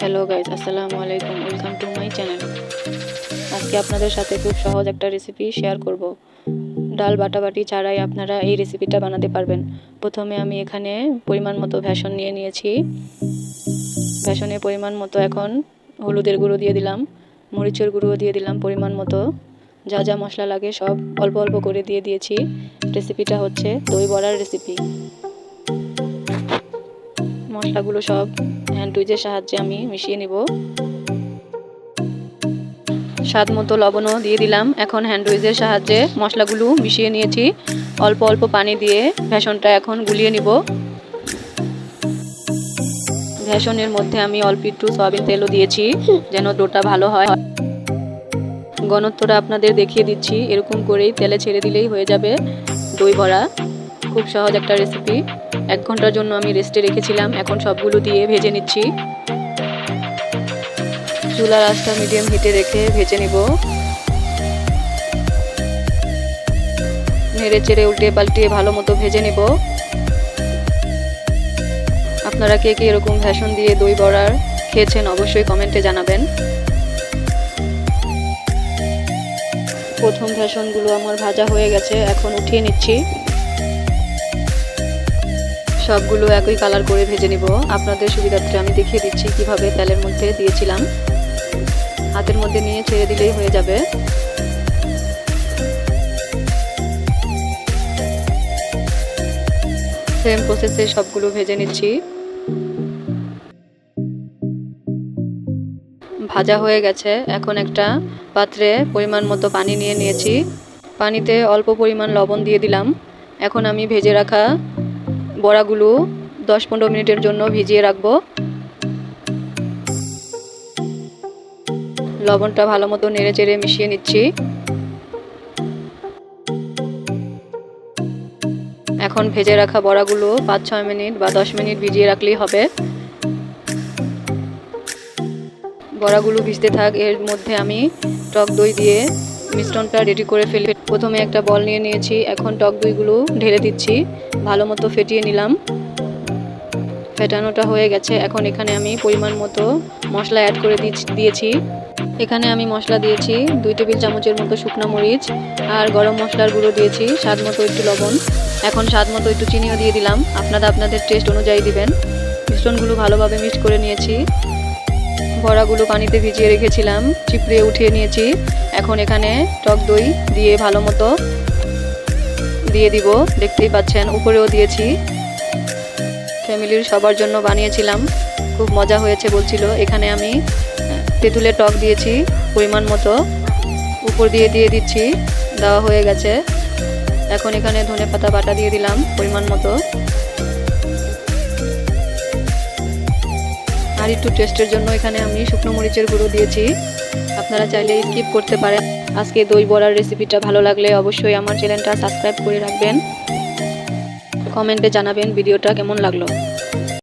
Hello guys, আসসালামু আলাইকুম। Welcome to my channel. আজকে আপনাদের সাথে খুব সহজ একটা রেসিপি শেয়ার করব। ডাল বাটাবাটি ছাড়াই আপনারা এই রেসিপিটা বানাতে পারবেন। প্রথমে আমি এখানে পরিমাণ মতো বেসন নিয়ে নিয়েছি। বেসনের পরিমাণ মতো এখন হলুদের গুঁড়ো দিয়ে দিলাম, মরিচের গুঁড়ো দিয়ে দিলাম পরিমাণ মতো। যা যা মশলা লাগে সব অল্প অল্প করে দিয়ে দিয়েছি। রেসিপিটা হচ্ছে দই বড়ার রেসিপি। মশলাগুলো সব হ্যান্ড উইচের সাহায্যে আমি মিশিয়ে নিব। স্বাদ মতো লবণও দিয়ে দিলাম। এখন হ্যান্ড উইচের সাহায্যে মশলাগুলো মিশিয়ে নিয়েছি। অল্প অল্প পানি দিয়ে বেসনটা এখন গুলিয়ে নিব। বেসনের মধ্যে আমি অল্প একটু সয়াবিন তেলও দিয়েছি যেন ডোটা ভালো হয়। ঘনত্বটা আপনাদের দেখিয়ে দিচ্ছি। এরকম করেই তেলে ছেড়ে দিলেই হয়ে যাবে দই বড়া। খুব সহজ একটা রেসিপি। 1 ঘন্টার জন্য আমি রেস্টে রেখেছিলাম। এখন সবগুলো দিয়ে ভেজে নিচ্ছি। চুলার আঁচটা মিডিয়াম হিটে রেখে ভেজে নিব। নেড়ে চেড়ে উল্টে পাল্টিয়ে ভালো মতো ভেজে নিব। আপনারা কে কে এরকম বেসন দিয়ে দই বড়ার খেয়েছেন অবশ্যই কমেন্টে জানাবেন। প্রথম বেসনগুলো আমার ভাজা হয়ে গেছে, এখন উঠিয়ে নিচ্ছি। সবগুলো একই কালার করে ভেজে নিব। আপনাদের সুবিধার্থে আমি দেখিয়ে দিচ্ছি কিভাবে তেলের মধ্যে দিয়েছিলাম। হাতের মধ্যে নিয়ে ছেড়ে দিলেই হয়ে যাবে। সেম প্রসেসে সবগুলো ভেজে নিচ্ছি। ভাজা হয়ে গেছে। এখন একটা পাত্রে পরিমাণ মতো পানি নিয়ে নিয়েছি। পানিতে অল্প পরিমাণ লবণ দিয়ে দিলাম। এখন আমি ভেজে রাখা বড়াগুলো 10-15 মিনিটের জন্য ভিজিয়ে রাখবো। লবণটা ভালো মতো নেড়ে চেড়ে মিশিয়ে নিচ্ছি। এখন ভেজে রাখা বড়াগুলো 5-6 মিনিট বা 10 মিনিট ভিজিয়ে রাখলেই হবে। বড়াগুলো ভিজতে থাক, এর মধ্যে আমি টক দই দিয়ে মিশ্রণটা রেডি করে ফেলি। প্রথমে একটা বল নিয়ে নিয়েছি। এখন টক দইগুলো ঢেলে দিচ্ছি। ভালো মতো ফেটিয়ে নিলাম। ফেটানোটা হয়ে গেছে। এখন এখানে আমি পরিমাণ মতো মশলা অ্যাড করে দিয়েছি। এখানে আমি মশলা দিয়েছি 2 টেবিল চামচের মতো শুকনো মরিচ আর গরম মশলার গুঁড়ো দিয়েছি, স্বাদ মতো একটু লবণ। এখন স্বাদ মতো একটু চিনিও দিয়ে দিলাম। আপনারা আপনাদের টেস্ট অনুযায়ী দিবেন। মিশ্রণগুলো ভালোভাবে মিক্স করে নিয়েছি। বড়াগুলো পানিতে ভিজিয়ে রেখেছিলাম, চিপড়ে উঠিয়ে নিয়েছি। এখন এখানে টক দই দিয়ে ভালো মতো দিয়ে দিব। দেখতেই পাচ্ছেন উপরেও দিয়েছি। ফ্যামিলির সবার জন্য বানিয়েছিলাম, খুব মজা হয়েছে বলছিল। এখানে আমি তেঁতুলের টক দিয়েছি পরিমাণ মতো, উপর দিয়ে দিচ্ছি। দেওয়া হয়ে গেছে। এখন এখানে ধনেপাতা বাটা দিয়ে দিলাম পরিমাণ মতো। আর একটু টেস্টের জন্য এখানে আমি শুকনো মরিচের গুঁড়ো দিয়েছি। আপনারা চাইলে স্কিপ করতে পারেন। আজকে দই বড়ার রেসিপিটা ভালো লাগলে অবশ্যই আমার চ্যানেলটা সাবস্ক্রাইব করে রাখবেন। কমেন্টে জানাবেন ভিডিওটা কেমন লাগলো।